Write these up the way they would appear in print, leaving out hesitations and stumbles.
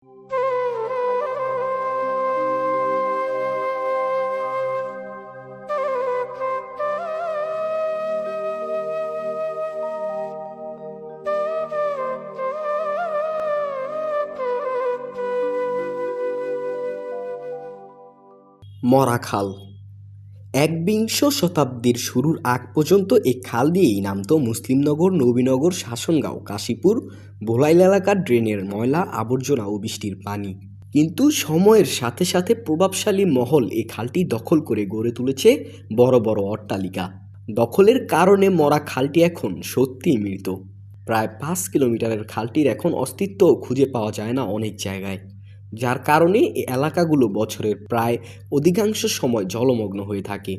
মরা খাল। একবিংশ শতাব্দীর শুরুর আগ পর্যন্ত এই খাল দিয়েই নামত মুসলিমনগর, নবীনগর, শাসনগাঁও, কাশীপুর, ভোলাইল এলাকার ড্রেনের ময়লা, আবর্জনা ও বৃষ্টির পানি। কিন্তু সময়ের সাথে সাথে প্রভাবশালী মহল এই খালটি দখল করে গড়ে তুলেছে বড় বড় অট্টালিকা। দখলের কারণে মরা খালটি এখন সত্যিই মৃত। প্রায় 5 কিলোমিটারের খালটির এখন অস্তিত্বও খুঁজে পাওয়া যায় না অনেক জায়গায়, যার কারণে এই এলাকাগুলো বছরের প্রায় অধিকাংশ সময় জলমগ্ন হয়ে থাকে।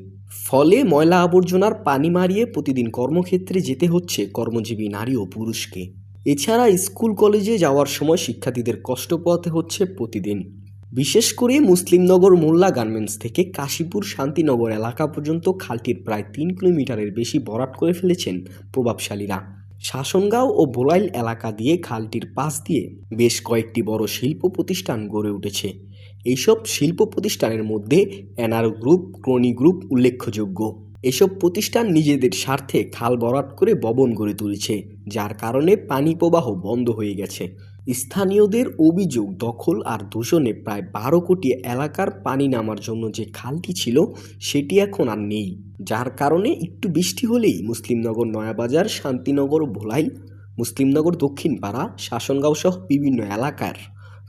ফলে ময়লা আবর্জনার পানি মারিয়ে প্রতিদিন কর্মক্ষেত্রে যেতে হচ্ছে কর্মজীবী নারী ও পুরুষকে। এছাড়া স্কুল কলেজে যাওয়ার সময় শিক্ষার্থীদের কষ্ট পোহাতে হচ্ছে প্রতিদিন। বিশেষ করে মুসলিমনগর মোল্লা গার্মেন্টস থেকে কাশীপুর শান্তিনগর এলাকা পর্যন্ত খালটির প্রায় 3 কিলোমিটারের বেশি ভরাট করে ফেলেছেন প্রভাবশালীরা। শাসনগাঁও ও ভোলাইল এলাকা দিয়ে খালটির পাশ দিয়ে বেশ কয়েকটি বড় শিল্প প্রতিষ্ঠান গড়ে উঠেছে। এইসব শিল্প প্রতিষ্ঠানের মধ্যে এনআর গ্রুপ, ক্রনি গ্রুপ উল্লেখযোগ্য। এসব প্রতিষ্ঠান নিজেদের স্বার্থে খাল ভরাট করে ভবন গড়ে তুলেছে, যার কারণে পানি প্রবাহ বন্ধ হয়ে গেছে। স্থানীয়দের অভিযোগ, দখল আর দূষণে প্রায় 12 কোটি এলাকার পানি নামার জন্য যে খালটি ছিল সেটি এখন আর নেই, যার কারণে একটু বৃষ্টি হলেই মুসলিমনগর, নয়াবাজার, শান্তিনগর, ভোলাইল, মুসলিমনগর দক্ষিণপাড়া, শাসনগাঁও সহ বিভিন্ন এলাকার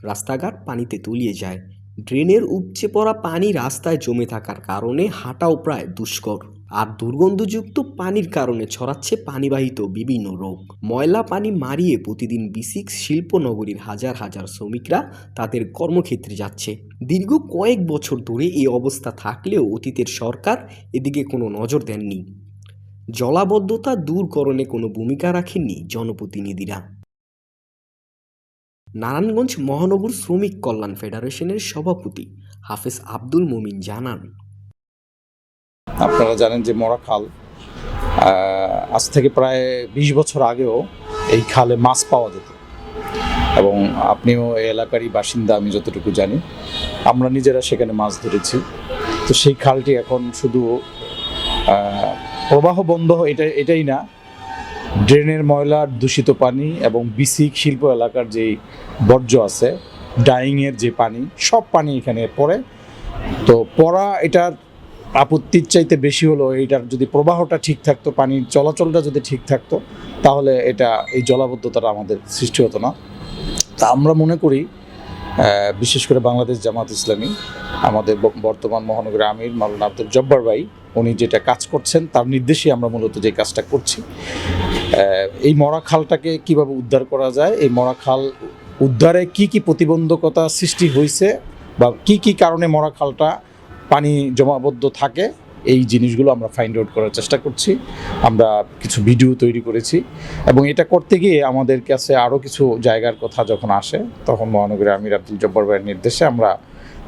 রাস্তাঘাট পানিতে তলিয়ে যায়। ড্রেনের উপচে পড়া পানি রাস্তায় জমে থাকার কারণে হাঁটাও প্রায় দুষ্কর, আর দুর্গন্ধযুক্ত পানির কারণে ছড়াচ্ছে পানিবাহিত বিভিন্ন রোগ। ময়লা পানি মারিয়ে প্রতিদিন B6 শিল্পনগরীর হাজার হাজার শ্রমিকরা তাদের কর্মক্ষেত্রে যাচ্ছে। দীর্ঘ কয়েক বছর ধরে এই অবস্থা থাকলেও অতীতের সরকার এদিকে কোনো নজর দেননি। জলাবদ্ধতা দূরকরণে কোনো ভূমিকা রাখেননি জনপ্রতিনিধিরা। নারায়ণগঞ্জ মহানগর শ্রমিক কল্যাণ ফেডারেশনের সভাপতি হাফেজ আব্দুল মুমিন জানান, আপনারা জানেন যে মরা খাল, আজ থেকে প্রায় 20 বছর আগেও এই খালে মাছ পাওয়া যেত এবং আপনিও এই এলাকারই বাসিন্দা, আমি যতটুকু জানি। আমরা নিজেরা সেখানে মাছ ধরেছি। তো সেই খালটি এখন শুধু প্রবাহ বন্ধ এটাই না, ড্রেনের ময়লার দূষিত পানি এবং বিসিক শিল্প এলাকার যে বর্জ্য আছে, ডাইংয়ের যে পানি, সব পানি এখানে পড়ে। তো পড়া এটার আপত্তির চাইতে বেশি হলো এইটার যদি প্রবাহটা ঠিক থাকতো, পানির চলাচলটা যদি ঠিক থাকতো, তাহলে এই জলাবদ্ধতাটা আমাদের সৃষ্টি হতো না। তা আমরা মনে করি, বিশেষ করে বাংলাদেশ জামাত ইসলামী, আমাদের বর্তমান মহানগরের আমির মাওলানা আব্দুল জব্বার ভাই, উনি যেটা কাজ করছেন তার নির্দেশেই আমরা মূলত যে কাজটা করছি। এই মরা খালটাকে কিভাবে উদ্ধার করা যায়, এই মরা খাল উদ্ধারে কি কি প্রতিবন্ধকতা সৃষ্টি হয়েছে বা কি কি কারণে মরা খালটা পানি জমাবদ্ধ থাকে, এই জিনিসগুলো আমরা ফাইন্ড আউট করার চেষ্টা করছি। আমরা কিছু ভিডিও তৈরি করেছি এবং এটা করতে গিয়ে আমাদের কাছে আরও কিছু জায়গার কথা যখন আসে, তখন মহানগরের আমির আব্দুল জব্বার ভাইয়ের নির্দেশে আমরা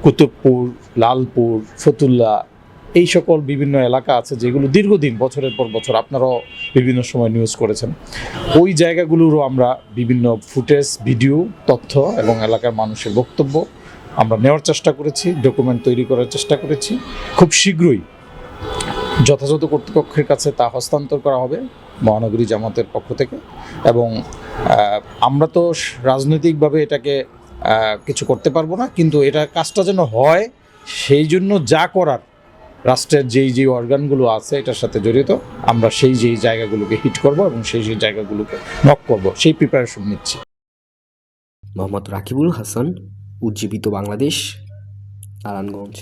কুতুবপুর, লালপুর, ফতুল্লা, এই সকল বিভিন্ন এলাকা আছে যেগুলো দীর্ঘদিন বছরের পর বছর আপনারাও বিভিন্ন সময় নিউজ করেছেন, ওই জায়গাগুলোরও আমরা বিভিন্ন ফুটেজ, ভিডিও, তথ্য এবং এলাকার মানুষের বক্তব্য আমরা নেওয়ার চেষ্টা করেছি, ডকুমেন্ট তৈরি করার চেষ্টা করেছি। খুব শীঘ্রই যথাযথ কর্তৃপক্ষের কাছে তা হস্তান্তর করা হবে মহানগরী জামাতের পক্ষ থেকে। এবং আমরা তো রাজনৈতিকভাবে এটাকে কিছু করতে পারবো না, কিন্তু এটা কাজটা যেন হয় সেই জন্য যা করার রাষ্ট্রের যেই অর্গানগুলো আছে এটার সাথে জড়িত, আমরা যেই জায়গাগুলোকে হিট করব এবং সেই জায়গাগুলোকে নক করব, সেই প্রিপারেশন নিচ্ছি। মোহাম্মদ রাকিবুল হাসান, উজ্জীবিত বাংলাদেশ, নারায়ণগঞ্জ।